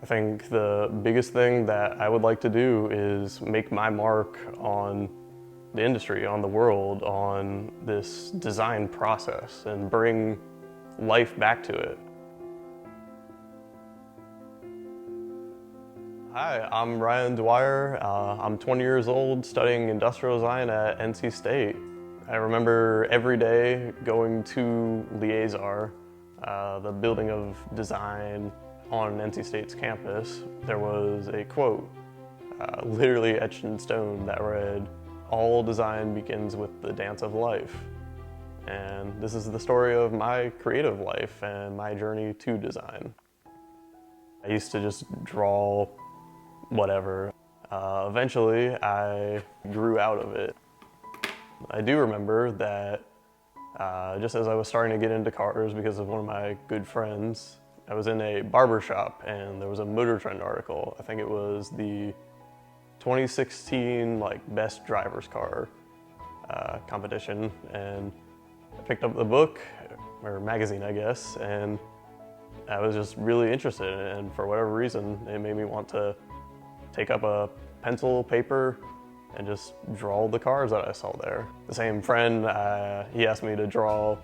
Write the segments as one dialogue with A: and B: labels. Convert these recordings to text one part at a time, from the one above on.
A: I think the biggest thing that I would like to do is make my mark on the industry, on the world, on this design process, and bring life back to it. Hi, I'm Ryan Dwyer. I'm 20 years old, studying industrial design at NC State. I remember every day going to Liaisar, the building of design on NC State's campus. There was a quote, literally etched in stone, that read, "All design begins with the dance of life." And this is the story of my creative life and my journey to design. I used to just draw whatever. Eventually, I grew out of it. I do remember that just as I was starting to get into cars because of one of my good friends, I was in a barber shop and there was a Motor Trend article. I think it was the 2016 best driver's car competition, and I picked up the book, or magazine I guess, and I was just really interested in it, and for whatever reason it made me want to take up a pencil, paper, and just draw the cars that I saw there. The same friend, he asked me to draw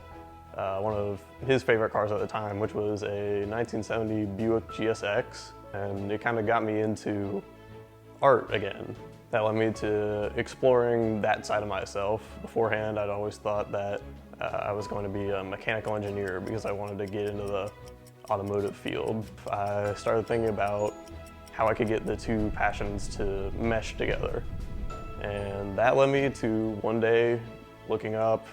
A: one of his favorite cars at the time, which was a 1970 Buick GSX, and it kind of got me into art again. That led me to exploring that side of myself. Beforehand, I'd always thought that I was going to be a mechanical engineer because I wanted to get into the automotive field. I started thinking about how I could get the two passions to mesh together. And that led me to one day looking up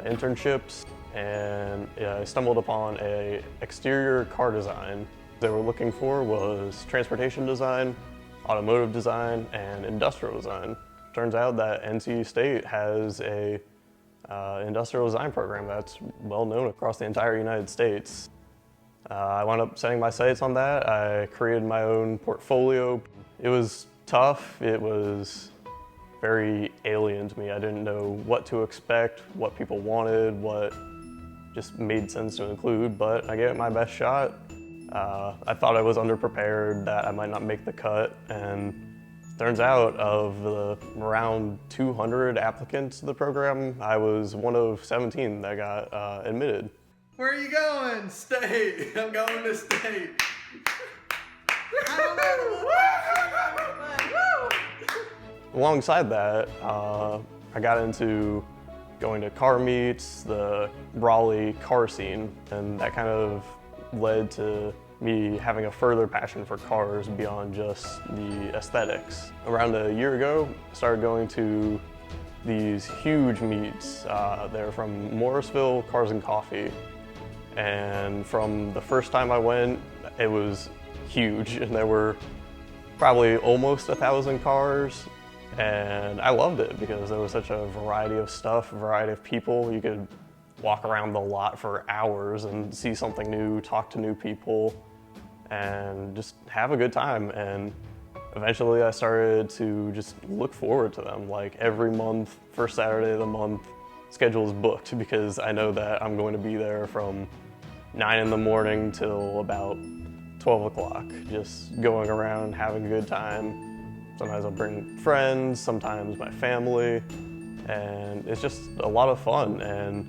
A: internships, and I stumbled upon a exterior car design. What they were looking for was transportation design, automotive design, and industrial design. Turns out that NC State has a industrial design program that's well known across the entire United States. I wound up setting my sights on that. I created my own portfolio. It was tough. It was very alien to me. I didn't know what to expect, what people wanted, what just made sense to include, but I gave it my best shot. I thought I was underprepared, that I might not make the cut, and turns out of the around 200 applicants to the program, I was one of 17 that got admitted.
B: Where are you going? State. I'm going to State.
A: Alongside that, I got into going to car meets, the Raleigh car scene, and that kind of led to me having a further passion for cars beyond just the aesthetics. Around a year ago, I started going to these huge meets. They're from Morrisville Cars and Coffee. And from the first time I went, it was huge, and there were probably almost 1,000 cars. And I loved it because there was such a variety of stuff, a variety of people. You could walk around the lot for hours and see something new, talk to new people, and just have a good time. And eventually I started to just look forward to them. Like every month, first Saturday of the month, schedule is booked because I know that I'm going to be there from 9 in the morning till about 12 o'clock, just going around, having a good time. Sometimes I'll bring friends, sometimes my family, and it's just a lot of fun, and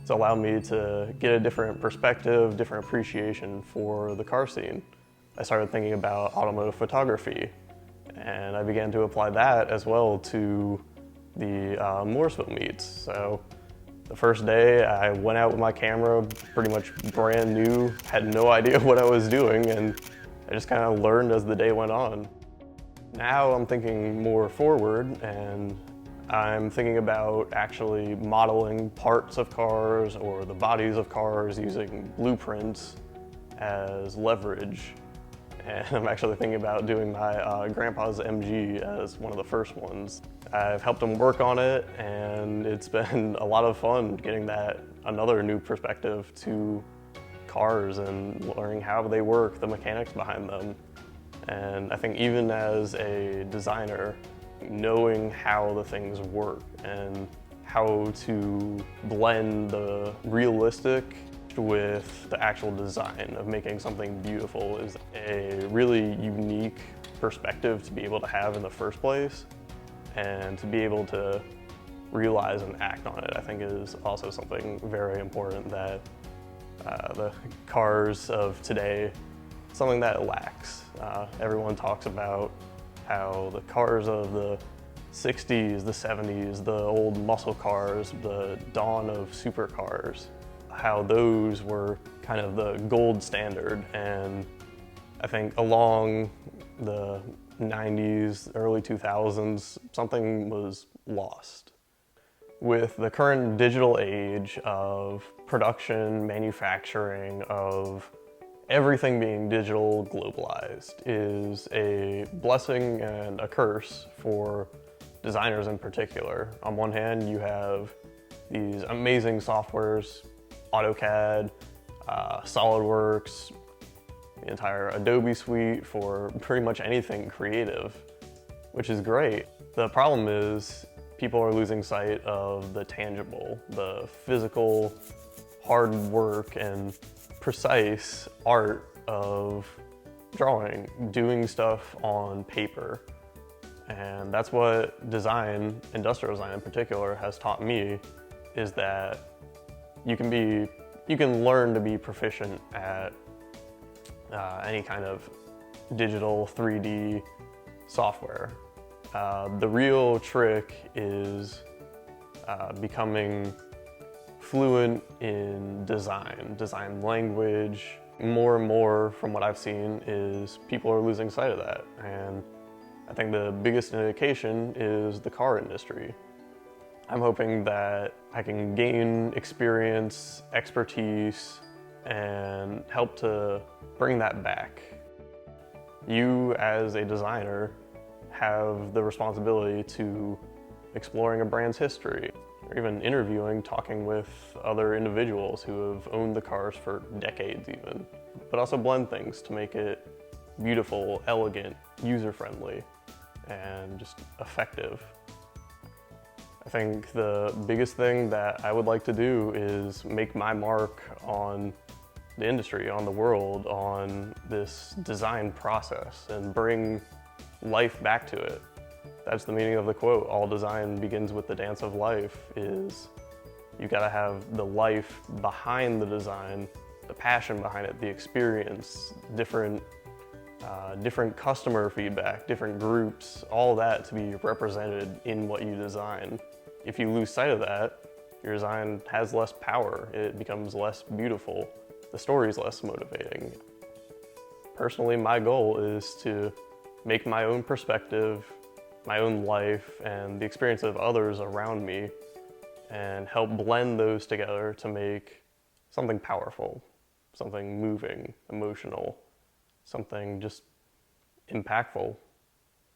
A: it's allowed me to get a different perspective, different appreciation for the car scene. I started thinking about automotive photography, and I began to apply that as well to the Morrisville meets. So the first day I went out with my camera, pretty much brand new, had no idea what I was doing, and I just kind of learned as the day went on. Now I'm thinking more forward, and I'm thinking about actually modeling parts of cars or the bodies of cars using blueprints as leverage. And I'm actually thinking about doing my grandpa's MG as one of the first ones. I've helped him work on it, and it's been a lot of fun getting that another new perspective to cars and learning how they work, the mechanics behind them. And I think even as a designer, knowing how the things work and how to blend the realistic engaged with the actual design of making something beautiful is a really unique perspective to be able to have in the first place, and to be able to realize and act on it, I think is also something very important that the cars of today, something that it lacks. Everyone talks about how the cars of the 60s, the 70s, the old muscle cars, the dawn of supercars, how those were kind of the gold standard. And I think along the 90s, early 2000s, something was lost. With the current digital age of production, manufacturing, of everything being digital, globalized, is a blessing and a curse for designers in particular. On one hand, you have these amazing softwares, AutoCAD, SolidWorks, the entire Adobe suite for pretty much anything creative, which is great. The problem is people are losing sight of the tangible, the physical hard work and precise art of drawing, doing stuff on paper. And that's what design, industrial design in particular, has taught me, is that you can learn to be proficient at any kind of digital 3D software. The real trick is becoming fluent in design language. More and more from what I've seen is people are losing sight of that. And I think the biggest indication is the car industry. I'm hoping that I can gain experience, expertise, and help to bring that back. You, as a designer, have the responsibility to exploring a brand's history, or even interviewing, talking with other individuals who have owned the cars for decades even, but also blend things to make it beautiful, elegant, user-friendly, and just effective. I think the biggest thing that I would like to do is make my mark on the industry, on the world, on this design process, and bring life back to it. That's the meaning of the quote, all design begins with the dance of life, is you gotta have the life behind the design, the passion behind it, the experience, different customer feedback, different groups, all that to be represented in what you design. If you lose sight of that, your design has less power, it becomes less beautiful, the story's less motivating. Personally, my goal is to make my own perspective, my own life, and the experience of others around me, and help blend those together to make something powerful, something moving, emotional, something just impactful.